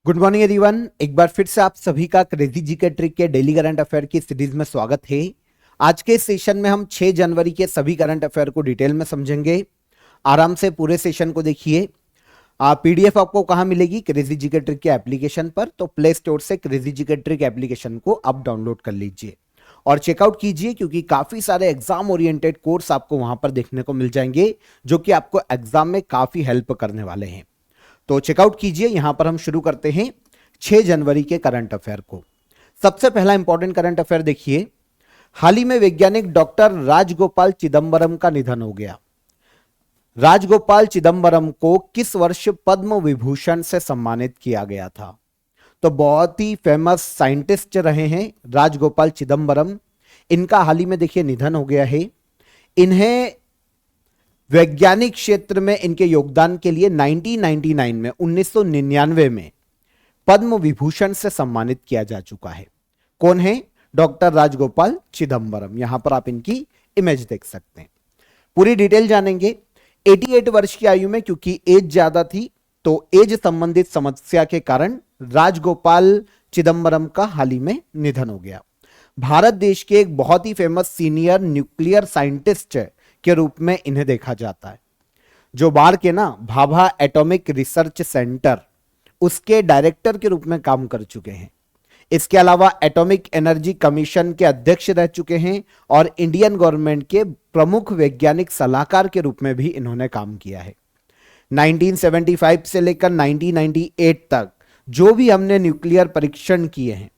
Good morning everyone. एक बार फिर से आप सभी का क्रेजी जीके ट्रिक के डेली करंट अफेयर की सीरीज में स्वागत है। आज के सेशन में हम 6 जनवरी के सभी करंट अफेयर को डिटेल में समझेंगे। आराम से पूरे सेशन को देखिए। पीडीएफ आपको कहां मिलेगी? क्रेजी जीके ट्रिक के एप्लीकेशन पर। तो प्ले स्टोर से क्रेजी जीके ट्रिक एप्लीकेशन को आप डाउनलोड कर लीजिए और चेकआउट कीजिए, क्योंकि काफी सारे एग्जाम ओरिएंटेड कोर्स आपको वहां पर देखने को मिल जाएंगे जो कि आपको एग्जाम में काफी हेल्प करने वाले हैं। तो चेकआउट कीजिए। यहां पर हम शुरू करते हैं 6 जनवरी के करंट अफेयर को। सबसे पहला इंपॉर्टेंट करंट अफेयर देखिए। हाल ही में वैज्ञानिक डॉक्टर राजगोपाल चिदंबरम का निधन हो गया। राजगोपाल चिदंबरम को किस वर्ष पद्म विभूषण से सम्मानित किया गया था? तो बहुत ही फेमस साइंटिस्ट रहे हैं राजगोपाल चिदंबरम। इनका हाल ही में देखिए निधन हो गया है। इन्हें वैज्ञानिक क्षेत्र में इनके योगदान के लिए 1999 में पद्म विभूषण से सम्मानित किया जा चुका है। कौन है? डॉक्टर राजगोपाल चिदंबरम। यहां पर आप इनकी इमेज देख सकते हैं। पूरी डिटेल जानेंगे। 88 वर्ष की आयु में, क्योंकि एज ज्यादा थी, तो एज संबंधित समस्या के कारण राजगोपाल चिदंबरम का हाल ही में निधन हो गया। भारत देश के एक बहुत ही फेमस सीनियर न्यूक्लियर साइंटिस्ट के रूप में इन्हें देखा जाता है। जो बार के ना भाभा एटॉमिक रिसर्च सेंटर, उसके डायरेक्टर के रूप में काम कर चुके हैं। इसके अलावा एटॉमिक एनर्जी कमीशन के अध्यक्ष रह चुके हैं और इंडियन गवर्नमेंट के प्रमुख वैज्ञानिक सलाहकार के रूप में भी इन्होंने काम किया है। 1975 से लेकर 1998 तक जो भी हमने न्यूक्लियर परीक्षण किए हैं,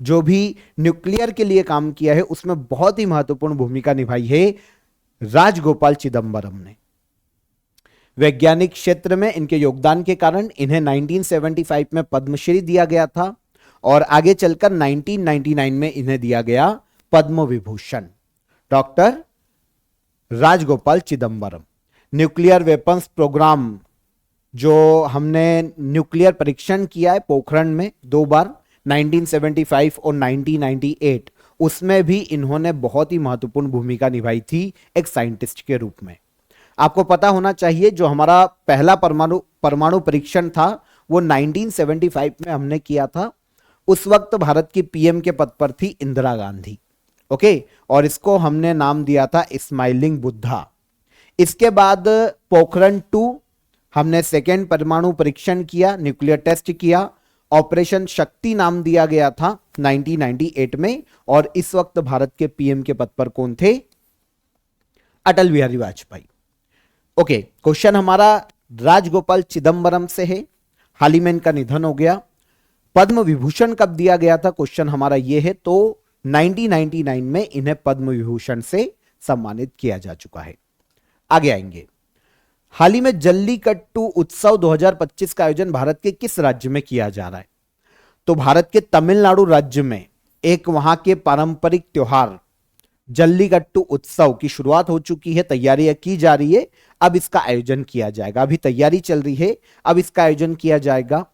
जो भी न्यूक्लियर के लिए काम किया है, उसमें बहुत ही महत्वपूर्ण भूमिका निभाई है राजगोपाल चिदंबरम ने। वैज्ञानिक क्षेत्र में इनके योगदान के कारण इन्हें 1975 में पद्मश्री दिया गया था और आगे चलकर 1999 में इन्हें दिया गया Padma Vibhushan. Doctor Rajagopala Chidambaram. Nuclear weapons program, जो हमने न्यूक्लियर परीक्षण किया है पोखरण में 2 बार, 1975 और 1998, उसमें भी इन्होंने बहुत ही महत्वपूर्ण भूमिका निभाई थी एक साइंटिस्ट के रूप में। आपको पता होना चाहिए, जो हमारा पहला परमाणु परीक्षण था वो 1975 में हमने किया था। उस वक्त भारत की पीएम के पद पर थी इंदिरा गांधी। ओके, और इसको हमने नाम दिया था स्माइलिंग बुद्धा। इसके बाद पोखरण 2 हमने सेकेंड परमाणु परीक्षण किया, न्यूक्लियर टेस्ट किया। ऑपरेशन शक्ति नाम दिया गया था 1998 में, और इस वक्त भारत के पीएम के पद पर कौन थे? अटल बिहारी वाजपेयी। ओके, क्वेश्चन हमारा राजगोपाल चिदंबरम से है। हाल ही में इनका निधन हो गया। पद्म विभूषण कब दिया गया था? क्वेश्चन हमारा यह है। तो 1999 में इन्हें पद्म विभूषण से सम्मानित किया जा चुका है। आगे आएंगे। हाल ही में जल्लीकट्टू उत्सव 2025 का आयोजन भारत के किस राज्य में किया जा रहा है? तो भारत के तमिलनाडु राज्य में एक वहां के पारंपरिक त्योहार जल्लीकट्टू उत्सव की शुरुआत हो चुकी है, तैयारियां की जा रही है। अब इसका आयोजन किया जाएगा। अभी तैयारी चल रही है, अब इसका आयोजन किया जाएगा।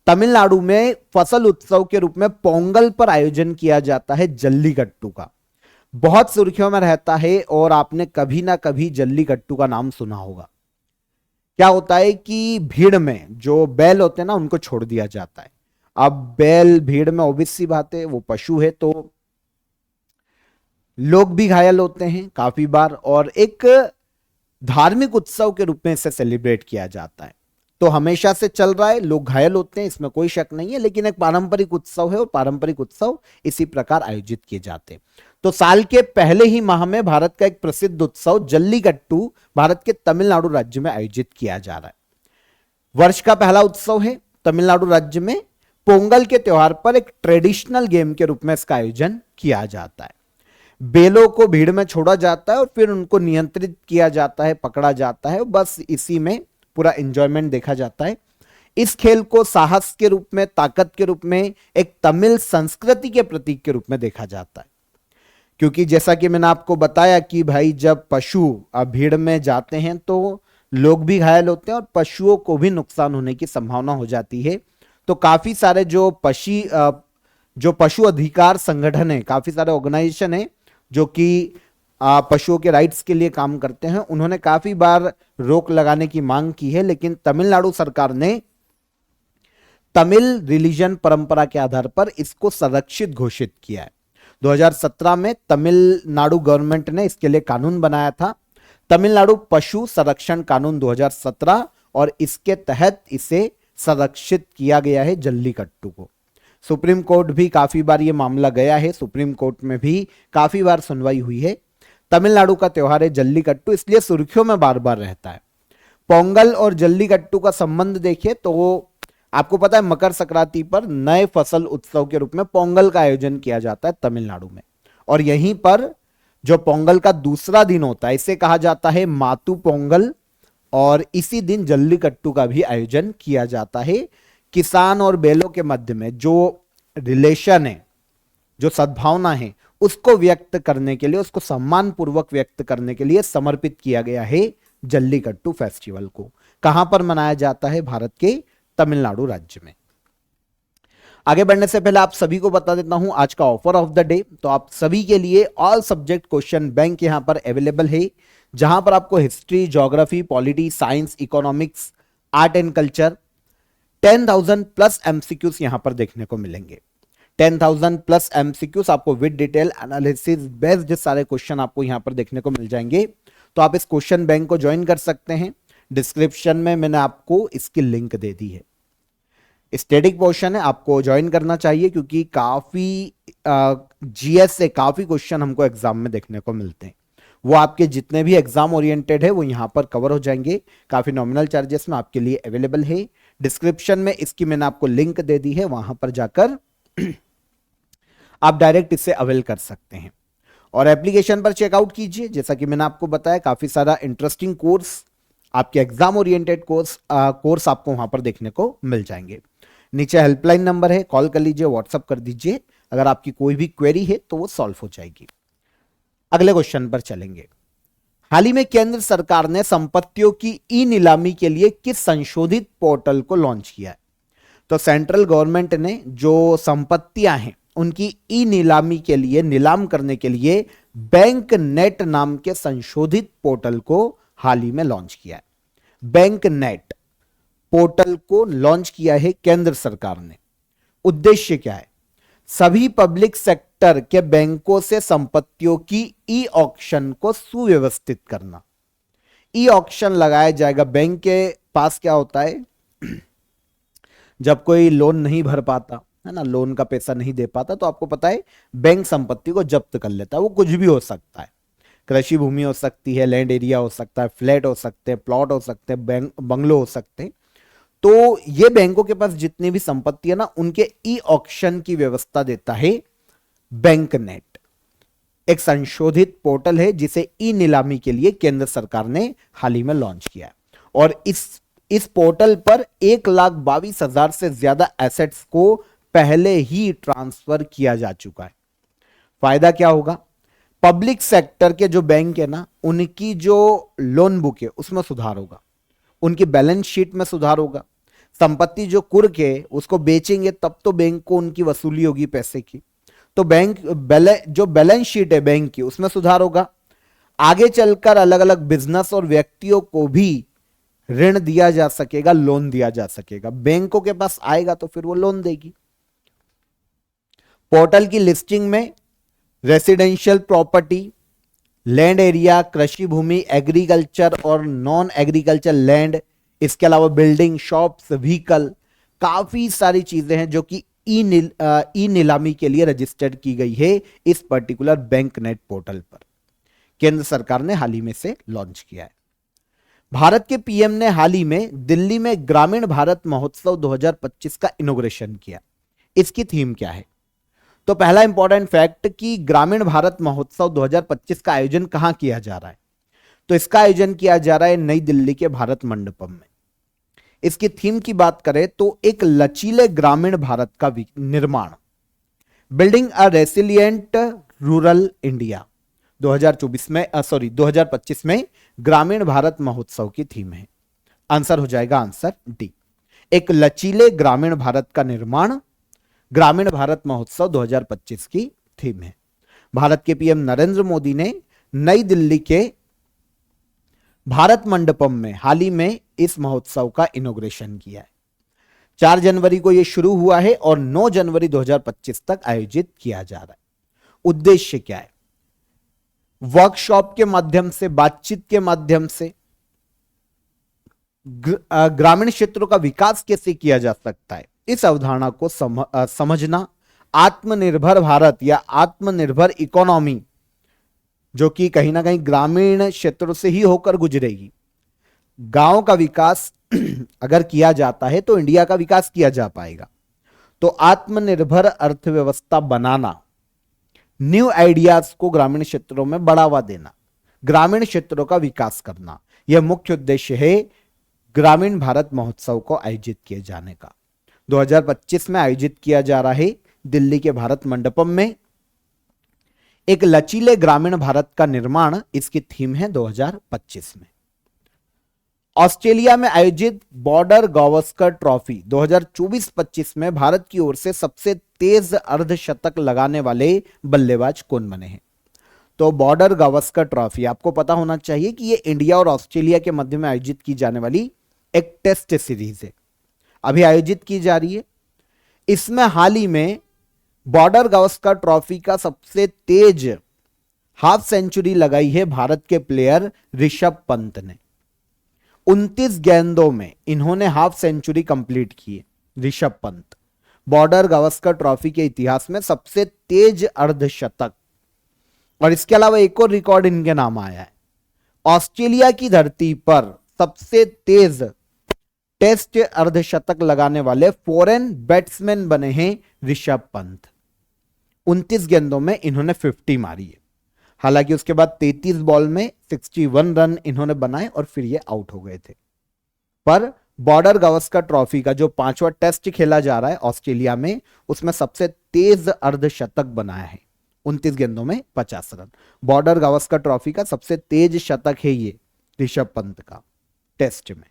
तमिलनाडु में फसल उत्सव के रूप में पोंगल पर आयोजन किया जाता है जल्लीकट्टू का। बहुत सुर्खियों में रहता है और आपने कभी ना कभी जल्लीकट्टू का नाम सुना होगा। क्या होता है कि भीड़ में जो बैल होते हैं ना, उनको छोड़ दिया जाता है। अब बैल भीड़ में ऑब्वियस सी बात है, वो पशु है, तो लोग भी घायल होते हैं काफी बार, और एक धार्मिक उत्सव के रूप में इसे सेलिब्रेट किया जाता है। तो हमेशा से चल रहा है, लोग घायल होते हैं, इसमें कोई शक नहीं है, लेकिन एक पारंपरिक उत्सव है और पारंपरिक उत्सव इसी प्रकार आयोजित किए जाते हैं। तो साल के पहले ही माह में भारत का एक प्रसिद्ध उत्सव जल्लीकट्टू भारत के तमिलनाडु राज्य में आयोजित किया जा रहा है। वर्ष का पहला उत्सव है तमिलनाडु राज्य में। पोंगल के त्योहार पर एक ट्रेडिशनल गेम के रूप में इसका आयोजन किया जाता है। बैलों को भीड़ में छोड़ा जाता है और फिर उनको नियंत्रित किया जाता है, पकड़ा जाता है। बस इसी में पूरा एंजॉयमेंट देखा जाता है। इस खेल को साहस के रूप में, ताकत के रूप में, एक तमिल संस्कृति के प्रतीक के रूप में देखा जाता है। क्योंकि जैसा कि मैंने आपको बताया कि भाई, जब पशु भीड़ में जाते हैं तो लोग भी घायल होते हैं और पशुओं को भी नुकसान होने की संभावना हो जाती है। तो काफी सारे जो पशु अधिकार संगठन है, काफी सारे ऑर्गेनाइजेशन है जो कि पशुओं के राइट्स के लिए काम करते हैं, उन्होंने काफी बार रोक लगाने की मांग की है, लेकिन तमिलनाडु सरकार ने तमिल रिलीजन परंपरा के आधार पर इसको संरक्षित घोषित किया है। 2017 में तमिलनाडु गवर्नमेंट ने इसके लिए कानून बनाया था, तमिलनाडु पशु संरक्षण कानून 2017, और इसके तहत इसे संरक्षित किया गया है जल्लीकट्टू को। सुप्रीम कोर्ट भी काफी बार ये मामला गया है, सुप्रीम कोर्ट में भी काफी बार सुनवाई हुई है। तमिलनाडु का त्योहार है जल्लीकट्टू, इसलिए सुर्खियों में बार बार रहता है। पोंगल और जल्लीकट्टू का संबंध देखिए तो आपको पता है मकर संक्रांति पर नए फसल उत्सव के रूप में पोंगल का आयोजन किया जाता है तमिलनाडु में, और यहीं पर जो पोंगल का दूसरा दिन होता है इसे कहा जाता है मातु पोंगल, और इसी दिन जल्लीकट्टू का भी आयोजन किया जाता है। किसान और बैलों के मध्य में जो रिलेशन है, जो सद्भावना है, उसको व्यक्त करने के लिए, उसको सम्मान पूर्वक व्यक्त करने के लिए समर्पित किया गया है जल्लीकट्टू फेस्टिवल को। कहां पर मनाया जाता है? भारत के तमिलनाडु राज्य में। आगे बढ़ने से पहले आप सभी को बता देता हूं आज का ऑफर ऑफ द डे। तो आप सभी के लिए ऑल सब्जेक्ट क्वेश्चन बैंक यहां पर अवेलेबल है, जहां पर आपको history, geography, polity, science, economics, art and culture 10,000 plus MCQs यहां पर देखने को मिलेंगे। 10,000 प्लस एमसीक्यूज आपको विद डिटेल एनालिसिस बेस्ड सारे क्वेश्चन आपको यहां पर देखने को मिल जाएंगे। तो आप इस क्वेश्चन बैंक को ज्वाइन कर सकते हैं। डिस्क्रिप्शन में मैंने आपको इसकी लिंक दे दी है। स्टैटिक पोर्शन है, आपको ज्वाइन करना चाहिए क्योंकि काफी जीएस से काफी क्वेश्चन हमको एग्जाम में देखने को मिलते हैं। वो आपके जितने भी एग्जाम ओरिएंटेड है वो यहां पर कवर हो जाएंगे। काफी नॉमिनल चार्जेस में आपके लिए अवेलेबल है। डिस्क्रिप्शन में इसकी मैंने आपको लिंक दे दी है, वहां पर जाकर आप डायरेक्ट इससे अवेल कर सकते हैं और एप्लीकेशन पर चेकआउट कीजिए। जैसा कि मैंने आपको बताया काफी सारा इंटरेस्टिंग कोर्स, आपके एग्जाम ओरिएंटेड कोर्स आपको वहां पर देखने को मिल जाएंगे। नीचे हेल्पलाइन नंबर है, कॉल कर लीजिए, व्हाट्सअप कर दीजिए। अगर आपकी कोई भी क्वेरी है तो वो सॉल्व हो जाएगी। अगले क्वेश्चन पर चलेंगे। हाल ही में केंद्र सरकार ने संपत्तियों की ई नीलामी के लिए किस संशोधित पोर्टल को लॉन्च किया है? तो सेंट्रल गवर्नमेंट ने जो संपत्तियां हैं उनकी ई नीलामी के लिए, नीलाम करने के लिए बैंक नेट नाम के संशोधित पोर्टल को हाल ही में लॉन्च किया है। बैंक नेट पोर्टल को लॉन्च किया है केंद्र सरकार ने। उद्देश्य क्या है? सभी पब्लिक सेक्टर के बैंकों से संपत्तियों की ई ऑक्शन को सुव्यवस्थित करना। ई ऑक्शन लगाया जाएगा। बैंक के पास क्या होता है, जब कोई लोन नहीं भर पाता है ना, लोन का पैसा नहीं दे पाता, तो आपको पता है बैंक संपत्ति को जब्त कर लेता है। वो कुछ भी हो सकता है, कृषि भूमि हो सकती है, लैंड एरिया हो सकता है, फ्लैट हो सकते हैं, प्लॉट हो सकते हैं, बंगलो हो सकते हैं। तो ये बैंकों के पास जितनी भी संपत्ति है ना, उनके ई ऑक्शन की व्यवस्था देता है बैंक नेट। एक संशोधित पोर्टल है जिसे ई नीलामी के लिए केंद्र सरकार ने हाल ही में लॉन्च किया है और इस पोर्टल पर 1,22,000 से ज्यादा एसेट्स को पहले ही ट्रांसफर किया जा चुका है। फायदा क्या होगा? पब्लिक सेक्टर के जो बैंक है ना, उनकी जो लोन बुक है उसमें सुधार होगा, उनकी बैलेंस शीट में सुधार होगा। संपत्ति जो कुर्क है उसको बेचेंगे तब तो बैंक को उनकी वसूली होगी पैसे की, तो बैंक जो बैलेंस शीट है बैंक की उसमें सुधार होगा। आगे चलकर अलग अलग बिजनेस और व्यक्तियों को भी ऋण दिया जा सकेगा, लोन दिया जा सकेगा। बैंकों के पास आएगा तो फिर वो लोन देगी। पोर्टल की लिस्टिंग में रेसिडेंशियल प्रॉपर्टी, लैंड एरिया, कृषि भूमि, एग्रीकल्चर और नॉन एग्रीकल्चर लैंड, इसके अलावा बिल्डिंग, शॉप्स, व्हीकल, काफी सारी चीजें हैं जो कि ई नीलामी के लिए रजिस्टर्ड की गई है इस पर्टिकुलर बैंक नेट पोर्टल पर। केंद्र सरकार ने हाल ही में से लॉन्च किया है। भारत के पीएम ने हाल ही में दिल्ली में ग्रामीण भारत महोत्सव 2025 का इनॉग्रेशन किया। इसकी थीम क्या है? तो पहला इंपॉर्टेंट फैक्ट कि ग्रामीण भारत महोत्सव 2025 का आयोजन कहां किया जा रहा है? तो इसका आयोजन किया जा रहा है नई दिल्ली के भारत मंडपम में। इसकी थीम की बात करें तो एक लचीले ग्रामीण भारत का निर्माण, बिल्डिंग अ रेसिलिएंट रूरल इंडिया 2025 में ग्रामीण भारत महोत्सव की थीम है। आंसर हो जाएगा आंसर डी, एक लचीले ग्रामीण भारत का निर्माण, ग्रामीण भारत महोत्सव 2025 की थीम है। भारत के पीएम नरेंद्र मोदी ने नई दिल्ली के भारत मंडपम में हाल ही में इस महोत्सव का इनॉग्रेशन किया है। 4 जनवरी को यह शुरू हुआ है और 9 जनवरी 2025 तक आयोजित किया जा रहा है। उद्देश्य क्या है? वर्कशॉप के माध्यम से, बातचीत के माध्यम से ग्रामीण क्षेत्रों का विकास कैसे किया जा सकता है, इस अवधारणा को समझना, आत्मनिर्भर भारत या आत्मनिर्भर इकोनॉमी जो कि कहीं ना कहीं ग्रामीण क्षेत्रों से ही होकर गुजरेगी, गांव का विकास अगर किया जाता है तो इंडिया का विकास किया जा पाएगा। तो आत्मनिर्भर अर्थव्यवस्था बनाना, न्यू आइडियाज को ग्रामीण क्षेत्रों में बढ़ावा देना, ग्रामीण क्षेत्रों का विकास करना, यह मुख्य उद्देश्य है ग्रामीण भारत महोत्सव को आयोजित किए जाने का। 2025 में आयोजित किया जा रहा है दिल्ली के भारत मंडपम में। एक लचीले ग्रामीण भारत का निर्माण इसकी थीम है 2025 में। ऑस्ट्रेलिया में आयोजित बॉर्डर गावस्कर ट्रॉफी 2024-25 में भारत की ओर से सबसे तेज अर्धशतक लगाने वाले बल्लेबाज कौन बने हैं? तो बॉर्डर गावस्कर ट्रॉफी आपको पता होना चाहिए कि यह इंडिया और ऑस्ट्रेलिया के मध्य में आयोजित की जाने वाली एक टेस्ट सीरीज है, अभी आयोजित की जा रही है। इसमें हाल ही में बॉर्डर गावस्कर ट्रॉफी का सबसे तेज हाफ सेंचुरी लगाई है भारत के प्लेयर ऋषभ पंत ने। 29 गेंदों में इन्होंने हाफ सेंचुरी कंप्लीट की है ऋषभ पंत। बॉर्डर गावस्कर ट्रॉफी के इतिहास में सबसे तेज अर्धशतक। और इसके अलावा एक और रिकॉर्ड इनके नाम आया है, ऑस्ट्रेलिया की धरती पर सबसे तेज टेस्ट अर्धशतक लगाने वाले फॉरेन बैट्समैन बने हैं ऋषभ पंत। 29 गेंदों में इन्होंने 50 मारी है। हालांकि उसके बाद 33 बॉल में 61 रन इन्होंने बनाए और फिर ये आउट हो गए थे। पर बॉर्डर गावस्कर ट्रॉफी का जो 5वां टेस्ट खेला जा रहा है ऑस्ट्रेलिया में, उसमें सबसे तेज अर्धशतक बनाया है 29 गेंदों में 50 रन। बॉर्डर गावस्कर ट्रॉफी का सबसे तेज शतक है ये ऋषभ पंत का टेस्ट में।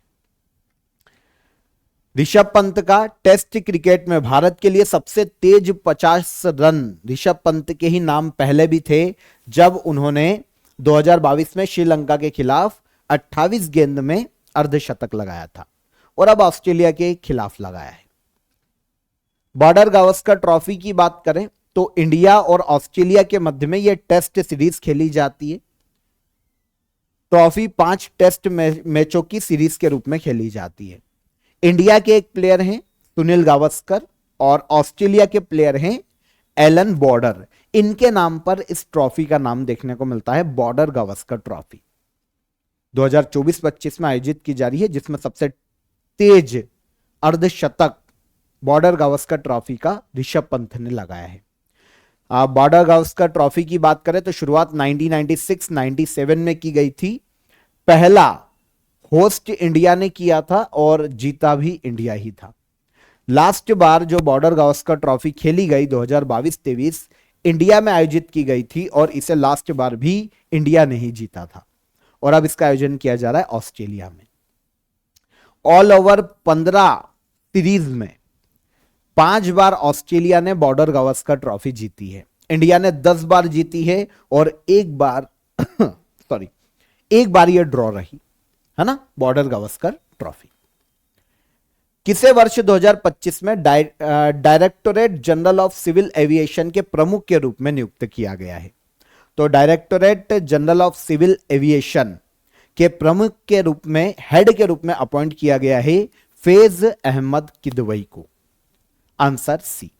ऋषभ पंत का टेस्ट क्रिकेट में भारत के लिए सबसे तेज 50 रन ऋषभ पंत के ही नाम पहले भी थे, जब उन्होंने 2022 में श्रीलंका के खिलाफ 28 गेंद में अर्धशतक लगाया था और अब ऑस्ट्रेलिया के खिलाफ लगाया है। बॉर्डर गावस्कर ट्रॉफी की बात करें तो इंडिया और ऑस्ट्रेलिया के मध्य में यह टेस्ट सीरीज खेली जाती है। ट्रॉफी 5 टेस्ट मैचों की सीरीज के रूप में खेली जाती है। इंडिया के एक प्लेयर हैं सुनील गावस्कर और ऑस्ट्रेलिया के प्लेयर हैं एलन बॉर्डर। इनके नाम पर इस ट्रॉफी का नाम देखने को मिलता है बॉर्डर गावस्कर ट्रॉफी। 2024-25 में आयोजित की जा रही है, जिसमें सबसे तेज अर्धशतक बॉर्डर गावस्कर ट्रॉफी का ऋषभ पंत ने लगाया है। बॉर्डर गावस्कर ट्रॉफी की बात करें तो शुरुआत 1996-97 में की गई थी। पहला होस्ट इंडिया ने किया था और जीता भी इंडिया ही था। लास्ट बार जो बॉर्डर गावस्कर ट्रॉफी खेली गई 2022-23 इंडिया में आयोजित की गई थी और इसे लास्ट बार भी इंडिया ने ही जीता था और अब इसका आयोजन किया जा रहा है ऑस्ट्रेलिया में। ऑल ओवर 15 सीरीज में 5 बार ऑस्ट्रेलिया ने बॉर्डर गावस्कर ट्रॉफी जीती है। इंडिया ने 10 बार जीती है और एक बार यह ड्रॉ रही है ना बॉर्डर गावस्कर ट्रॉफी। किसे वर्ष 2025 में directorate general of civil aviation के प्रमुख के रूप में नियुक्त किया गया है? तो directorate general of civil aviation के प्रमुख के रूप में, हेड के रूप में अपॉइंट किया गया है फैज अहमद किदवई को। Answer C,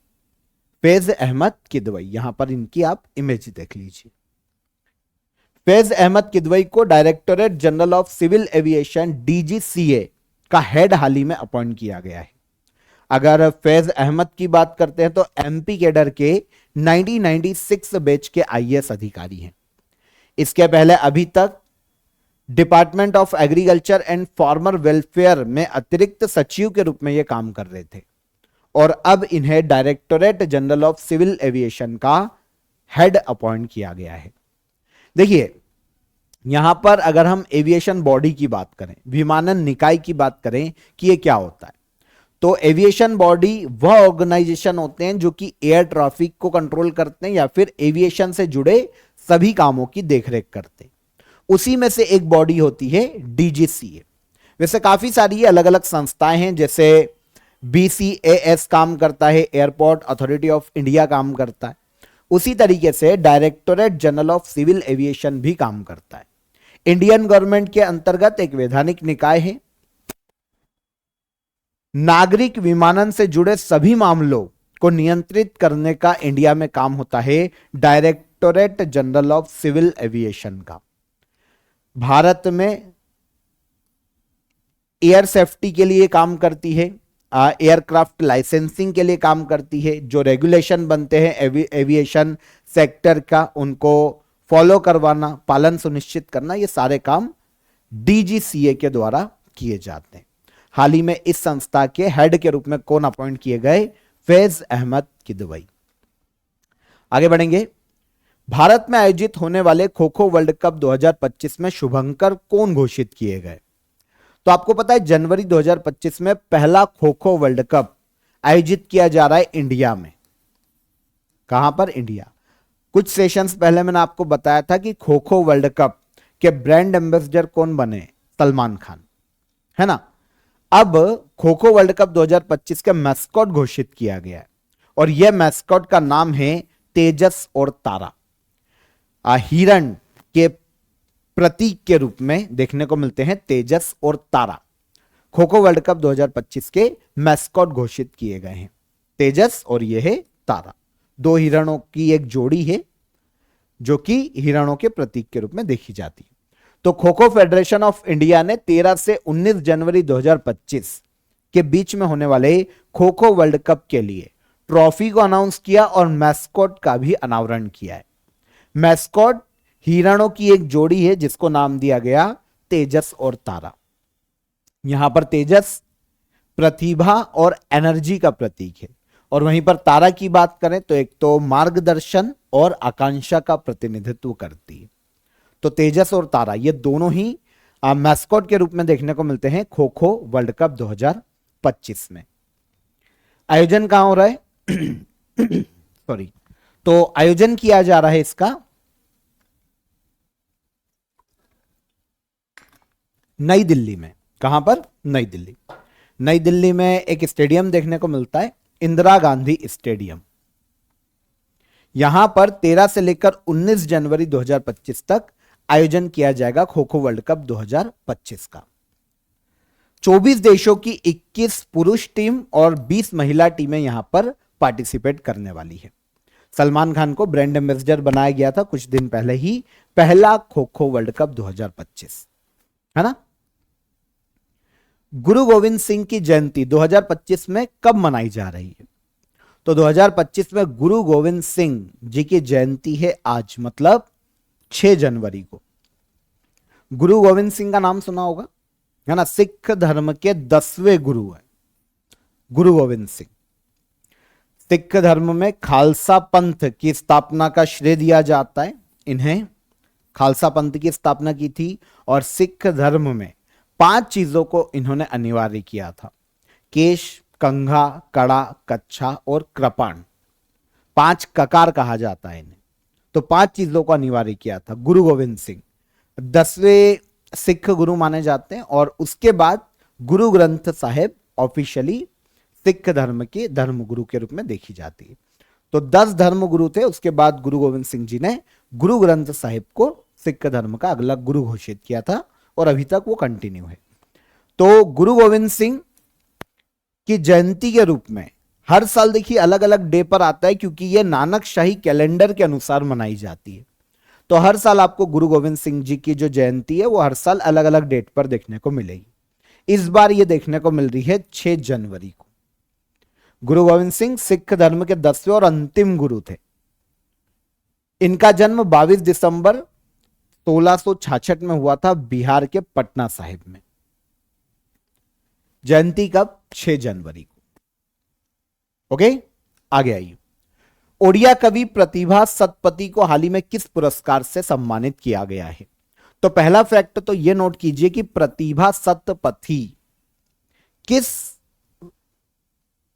Faiz Ahmed Kidwai. यहां पर इनकी आप इमेज देख लीजिए। फैज अहमद किदवई को directorate general of civil aviation DGCA का हेड हाल ही में अपॉइंट किया गया है। अगर फैज अहमद की बात करते हैं तो MP कैडर के 1996 बैच के IAS अधिकारी हैं। इसके पहले अभी तक department of agriculture and farmer welfare में अतिरिक्त सचिव के रूप में यह काम कर रहे थे और अब इन्हें directorate general of civil aviation का हेड अपॉइंट किया गया है। देखिए, यहां पर अगर हम एविएशन बॉडी की बात करें, विमानन निकाय की बात करें कि ये क्या होता है, तो एविएशन बॉडी वह ऑर्गेनाइजेशन होते हैं जो कि एयर ट्रैफिक को कंट्रोल करते हैं या फिर एविएशन से जुड़े सभी कामों की देखरेख करते हैं। उसी में से एक बॉडी होती है DGCA। वैसे काफी सारी अलग अलग संस्थाएं हैं, जैसे BCAS काम करता है, एयरपोर्ट अथॉरिटी ऑफ इंडिया काम करता है। उसी तरीके से directorate general of civil aviation भी काम करता है। इंडियन गवर्नमेंट के अंतर्गत एक वैधानिक निकाय है। नागरिक विमानन से जुड़े सभी मामलों को नियंत्रित करने का इंडिया में काम होता है directorate general of civil aviation का। भारत में एयर सेफ्टी के लिए काम करती है, एयरक्राफ्ट लाइसेंसिंग के लिए काम करती है। जो रेगुलेशन बनते हैं एविएशन सेक्टर का, उनको फॉलो करवाना, पालन सुनिश्चित करना, ये सारे काम DGCA के द्वारा किए जाते हैं। हाल ही में इस संस्था के हेड के रूप में कौन अपॉइंट किए गए? फैज अहमद किदवई। आगे बढ़ेंगे। भारत में आयोजित होने वाले खो खो वर्ल्ड कप 2025 में शुभंकर कौन घोषित किए गए? तो आपको पता है जनवरी 2025 में पहला खो खो वर्ल्ड कप आयोजित किया जा रहा है इंडिया में। कहां पर? इंडिया। कुछ सेशंस पहले मैंने आपको बताया था कि खो खो वर्ल्ड कप के ब्रांड एम्बेसडर कौन बने? सलमान खान, है ना। अब खो खो वर्ल्ड कप 2025 का मैस्कॉट घोषित किया गया है और यह मैस्कॉट का नाम है तेजस और तारा। हिरण के प्रतीक के रूप में देखने को मिलते हैं तेजस और तारा। खो खो वर्ल्ड कप 2025 के मैस्कॉट घोषित किए गए हैं तेजस और यह है तारा। दो हिरणों की एक जोड़ी है जो कि हिरणों के प्रतीक के रूप में देखी जाती है। तो kho kho federation of India ने 13 से 19 जनवरी 2025 के बीच में होने वाले खो खो वर्ल्ड कप के लिए ट्रॉफी को अनाउंस किया और मैस्कॉट का भी अनावरण किया है। मैस्कॉट हिरणों की एक जोड़ी है जिसको नाम दिया गया तेजस और तारा। यहां पर तेजस प्रतिभा और एनर्जी का प्रतीक है और वहीं पर तारा की बात करें तो एक तो मार्गदर्शन और आकांक्षा का प्रतिनिधित्व करती है। तो तेजस और तारा ये दोनों ही मैस्कॉट के रूप में देखने को मिलते हैं खो खो वर्ल्ड कप 2025 में। आयोजन कहां हो रहा है? सॉरी, तो आयोजन किया जा रहा है इसका नई दिल्ली में। कहां पर? नई दिल्ली। नई दिल्ली में एक स्टेडियम देखने को मिलता है, इंदिरा गांधी स्टेडियम। यहां पर 13 से लेकर 19 जनवरी 2025 तक आयोजन किया जाएगा खो खो वर्ल्ड कप 2025 का। 24 देशों की 21 पुरुष टीम और 20 महिला टीमें यहां पर पार्टिसिपेट करने वाली है। सलमान खान को ब्रांड एम्बेसडर बनाया गया था कुछ दिन पहले ही, पहला खो खो वर्ल्ड कप 2025, है ना। गुरु गोविंद सिंह की जयंती 2025 में कब मनाई जा रही है? तो 2025 में गुरु गोविंद सिंह जी की जयंती है आज, मतलब 6 जनवरी को। गुरु गोविंद सिंह का नाम सुना होगा, है ना। सिख धर्म के 10वें गुरु है गुरु गोविंद सिंह। सिख धर्म में खालसा पंथ की स्थापना का श्रेय दिया जाता है इन्हें। खालसा पंथ की स्थापना की थी और सिख धर्म में 5 चीजों को इन्होंने अनिवार्य किया था: केश, कंघा, कड़ा, कच्छा और कृपाण। 5 ककार कहा जाता है इन्हें। तो 5 चीजों को अनिवार्य किया था गुरु गोविंद सिंह। 10वें सिख गुरु माने जाते हैं और उसके बाद गुरु ग्रंथ साहिब ऑफिशियली सिख धर्म के धर्म गुरु के रूप में देखी जाती है। तो 10 धर्म गुरु थे, उसके बाद गुरु गोविंद सिंह जी ने गुरु ग्रंथ साहिब को सिख धर्म का अगला गुरु घोषित किया था और अभी तक वो कंटिन्यू है। तो गुरु गोविंद सिंह की जयंती के रूप में हर साल देखिए अलग अलग डे पर आता है, क्योंकि ये नानक शाही कैलेंडर के अनुसार मनाई जाती है। तो हर साल आपको गुरु गोविंद सिंह जी की जो जयंती है वो हर साल अलग अलग डेट पर देखने को मिलेगी। इस बार ये देखने को मिल रही है 6 जनवरी को। गुरु गोविंद सिंह सिख धर्म के 10वें और अंतिम गुरु थे। इनका जन्म 22 दिसंबर 1666 में हुआ था बिहार के पटना साहिब में। जयंती कब? 6 जनवरी को। ओके, आगे आइए। ओडिया कवि प्रतिभा सतपथी को हाल ही में किस पुरस्कार से सम्मानित किया गया है? तो पहला फैक्ट तो यह नोट कीजिए कि प्रतिभा सतपथी किस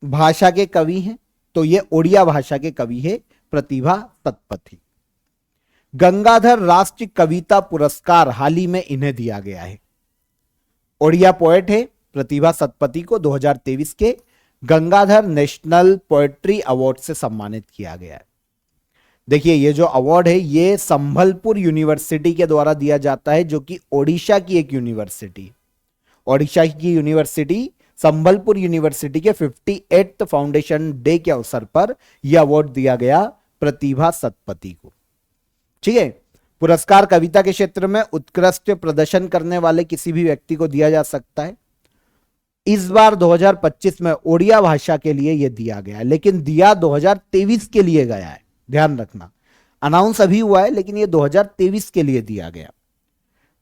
भाषा के कवि हैं? तो यह ओडिया भाषा के कवि है प्रतिभा सतपथी। गंगाधर राष्ट्रीय कविता पुरस्कार हाल ही में इन्हें दिया गया है। ओडिया पोएट है प्रतिभा सतपथी को 2023 के गंगाधर नेशनल पोएट्री अवार्ड से सम्मानित किया गया है। देखिए ये जो अवार्ड है ये संबलपुर यूनिवर्सिटी के द्वारा दिया जाता है, जो कि ओडिशा की एक यूनिवर्सिटी, ओडिशा की यूनिवर्सिटी संबलपुर यूनिवर्सिटी के 58th फाउंडेशन डे के अवसर पर यह अवार्ड दिया गया प्रतिभा सतपथी को। ठीक है, पुरस्कार कविता के क्षेत्र में उत्कृष्ट प्रदर्शन करने वाले किसी भी व्यक्ति को दिया जा सकता है। इस बार 2025 में ओडिया भाषा के लिए यह दिया गया है, लेकिन दिया 2023 के लिए गया है, ध्यान रखना। अनाउंस अभी हुआ है लेकिन यह 2023 के लिए दिया गया।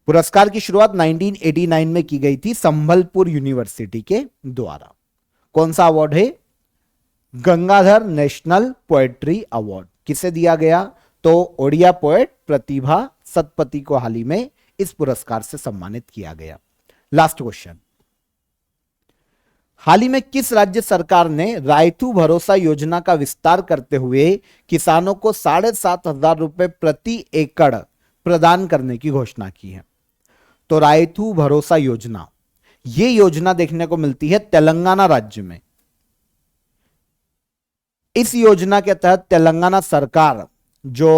पुरस्कार की शुरुआत 1989 में की गई थी संबलपुर यूनिवर्सिटी के द्वारा। कौन सा अवार्ड है? Gangadhar national poetry award. किसे दिया गया? तो ओडिया पोएट प्रतिभा सतपथी को हाल ही में इस पुरस्कार से सम्मानित किया गया। लास्ट क्वेश्चन, हाल ही में किस राज्य सरकार ने रायतू भरोसा योजना का विस्तार करते हुए किसानों को 7,500 रुपए प्रति एकड़ प्रदान करने की घोषणा की है? तो रायतू भरोसा योजना, यह योजना देखने को मिलती है तेलंगाना राज्य में। इस योजना के तहत तेलंगाना सरकार जो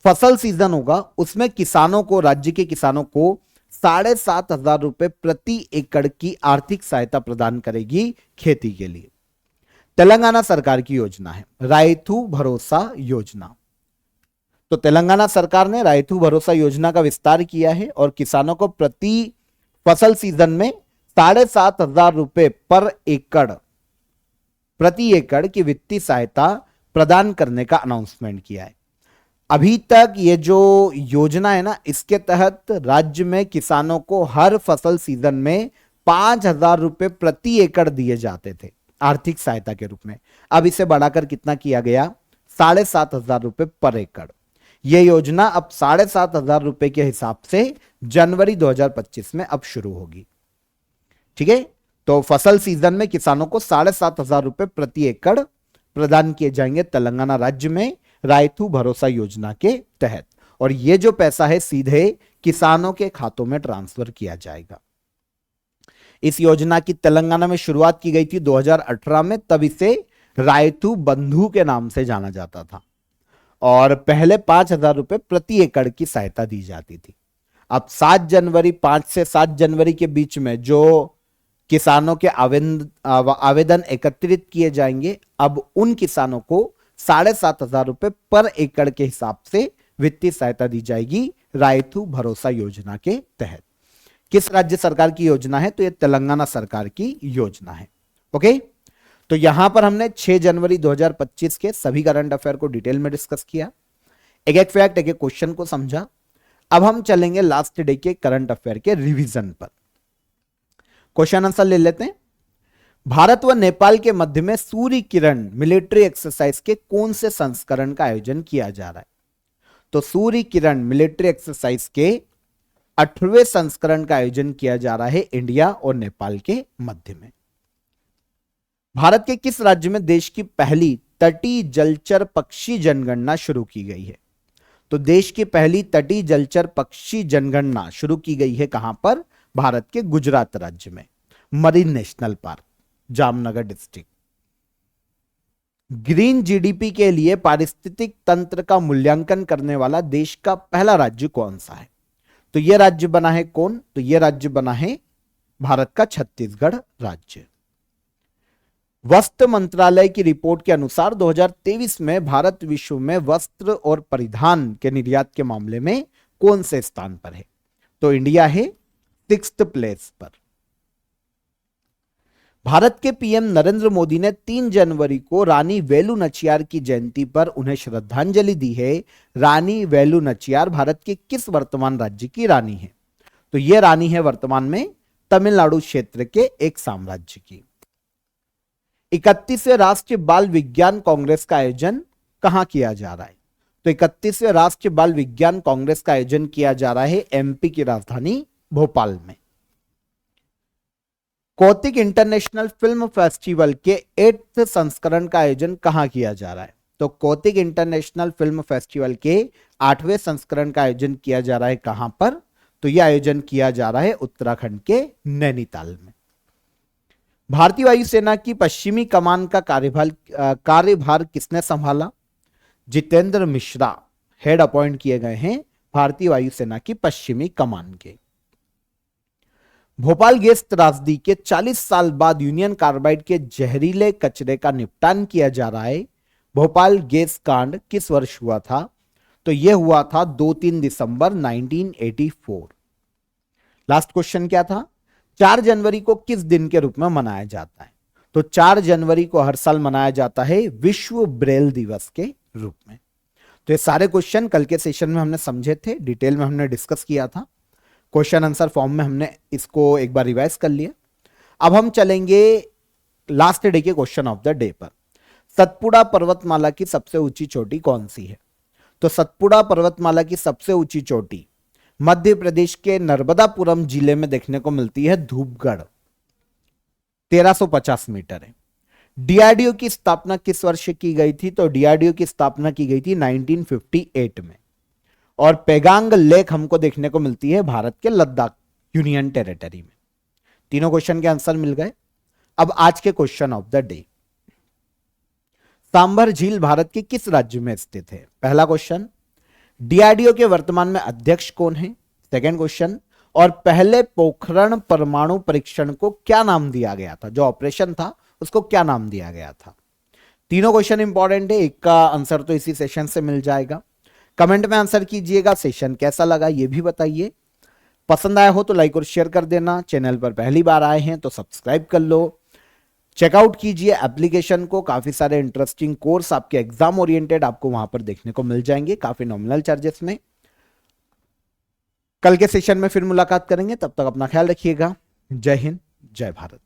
फसल सीजन होगा उसमें किसानों को, राज्य के किसानों को 7,500 रुपए प्रति एकड़ की आर्थिक सहायता प्रदान करेगी खेती के लिए। तेलंगाना सरकार की योजना है रायतू भरोसा योजना। तो तेलंगाना सरकार ने रायतू भरोसा योजना का विस्तार किया है और किसानों को प्रति फसल सीजन में 7,500 रुपए पर एकड़, प्रति एकड़ की वित्तीय सहायता प्रदान करने का अनाउंसमेंट किया है। अभी तक ये जो योजना है ना, इसके तहत राज्य में किसानों को हर फसल सीजन में 5,000 रुपए प्रति एकड़ दिए जाते थे आर्थिक सहायता के रूप में। अब इसे बढ़ाकर कितना किया गया? 7,500 रुपए पर एकड़। यह योजना अब 7,500 रुपए के हिसाब से जनवरी 2025 में अब शुरू होगी। ठीक है, तो फसल सीजन में किसानों को 7,500 रुपए प्रति एकड़ प्रदान किए जाएंगे तेलंगाना राज्य में रायतू भरोसा योजना के तहत, और यह जो पैसा है सीधे किसानों के खातों में ट्रांसफर किया जाएगा। इस योजना की तेलंगाना में शुरुआत की गई थी 2018 में, तब इसे रायतू बंधु के नाम से जाना जाता था और पहले 5,000 रुपए प्रति एकड़ की सहायता दी जाती थी। अब 5 से 7 जनवरी के बीच में जो किसानों के आवेदन एकत्रित किए जाएंगे, अब उन किसानों को 7,500 रुपए पर एकड़ के हिसाब से वित्तीय सहायता दी जाएगी रायतू भरोसा योजना के तहत। किस राज्य सरकार की योजना है? तो यह तेलंगाना सरकार की योजना है। ओके, तो यहां पर हमने 6 जनवरी 2025 के सभी करंट अफेयर को डिटेल में डिस्कस किया, एक एक फैक्ट, एक एक क्वेश्चन को समझा। अब हम चलेंगे लास्ट डे के करंट अफेयर के रिवीजन पर। क्वेश्चन आंसर ले लेते हैं। भारत व नेपाल के मध्य में सूर्य किरण मिलिट्री एक्सरसाइज के कौन से संस्करण का आयोजन किया जा रहा है? तो सूर्य किरण मिलिट्री एक्सरसाइज के 8वें संस्करण का आयोजन किया जा रहा है इंडिया और नेपाल के मध्य में। भारत के किस राज्य में देश की पहली तटीय जलचर पक्षी जनगणना शुरू की गई है? तो देश की पहली तटीय जलचर पक्षी जनगणना शुरू की गई है कहां पर? भारत के गुजरात राज्य में, marine national park, Jamnagar district. Green GDP के लिए पारिस्थितिक तंत्र का मूल्यांकन करने वाला देश का पहला राज्य कौन सा है? तो यह राज्य बना है कौन? तो यह राज्य बना है भारत का छत्तीसगढ़ राज्य। वस्त्र मंत्रालय की रिपोर्ट के अनुसार 2023 में भारत विश्व में वस्त्र और परिधान के निर्यात के मामले में कौन से स्थान पर है? तो इंडिया है 6th प्लेस पर। भारत के पीएम नरेंद्र मोदी ने 3 जनवरी को रानी वेलु नचियार की जयंती पर उन्हें श्रद्धांजलि दी है। रानी वेलु नचियार भारत के किस वर्तमान राज्य की रानी है? तो यह रानी है वर्तमान में तमिलनाडु क्षेत्र के एक साम्राज्य की। 31वें राष्ट्रीय बाल विज्ञान कांग्रेस का आयोजन कहां किया जा रहा है? तो 31वें राष्ट्रीय बाल विज्ञान कांग्रेस का आयोजन किया जा रहा है एमपी की राजधानी भोपाल में। कौतिक इंटरनेशनल फिल्म फेस्टिवल के 8th संस्करण का आयोजन कहां किया जा रहा है? तो कौतिक इंटरनेशनल फिल्म फेस्टिवल के 8वें संस्करण का आयोजन किया जा रहा है कहां पर? तो यह आयोजन किया जा रहा है उत्तराखंड के नैनीताल में। भारतीय वायुसेना की पश्चिमी कमान का कार्यभार किसने संभाला? जितेंद्र मिश्रा हेड अपॉइंट किए गए हैं भारतीय वायुसेना की पश्चिमी कमान के। भोपाल गैस त्रासदी के 40 साल बाद यूनियन कार्बाइड के जहरीले कचरे का निपटान किया जा रहा है। भोपाल गैस कांड किस वर्ष हुआ था? तो यह हुआ था 2-3 दिसंबर 1984। लास्ट क्वेश्चन क्या था? 4 जनवरी को किस दिन के रूप में मनाया जाता है? तो 4 जनवरी को हर साल मनाया जाता है विश्व ब्रेल दिवस के रूप में। तो ये सारे क्वेश्चन कल के सेशन में हमने समझे थे, डिटेल में हमने डिस्कस किया था, क्वेश्चन आंसर फॉर्म में हमने इसको एक बार रिवाइज कर लिया। अब हम चलेंगे लास्ट डे के क्वेश्चन ऑफ द डे पर। सतपुड़ा पर्वतमाला की सबसे ऊंची चोटी कौन सी है? तो सतपुड़ा पर्वतमाला की सबसे ऊंची चोटी मध्य प्रदेश के नर्मदापुरम जिले में देखने को मिलती है, धूपगढ़, 1350 मीटर है। डीआरडीओ की स्थापना किस वर्ष की गई थी? तो डीआरडीओ की स्थापना की गई थी 1958 में। और पेगांग लेक हमको देखने को मिलती है भारत के लद्दाख यूनियन टेरिटरी में। तीनों क्वेश्चन के आंसर मिल गए। अब आज के question of the day. Sambar झील भारत के किस राज्य में स्थित है? पहला क्वेश्चन। डीआरडीओ के वर्तमान में अध्यक्ष कौन है? Second question. और पहले पोखरण परमाणु परीक्षण को क्या नाम दिया गया था? जो ऑपरेशन था उसको क्या नाम दिया गया था? तीनों क्वेश्चन इंपॉर्टेंट है, एक का आंसर तो इसी सेशन से मिल जाएगा। कमेंट में आंसर कीजिएगा। सेशन कैसा लगा ये भी बताइए। पसंद आया हो तो लाइक और शेयर कर देना। चैनल पर पहली बार आए हैं तो सब्सक्राइब कर लो। चेकआउट कीजिए एप्लीकेशन को, काफी सारे इंटरेस्टिंग कोर्स आपके एग्जाम ओरिएंटेड आपको वहां पर देखने को मिल जाएंगे, काफी नॉमिनल चार्जेस में। कल के सेशन में फिर मुलाकात करेंगे, तब तक अपना ख्याल रखिएगा। जय हिंद, जय भारत।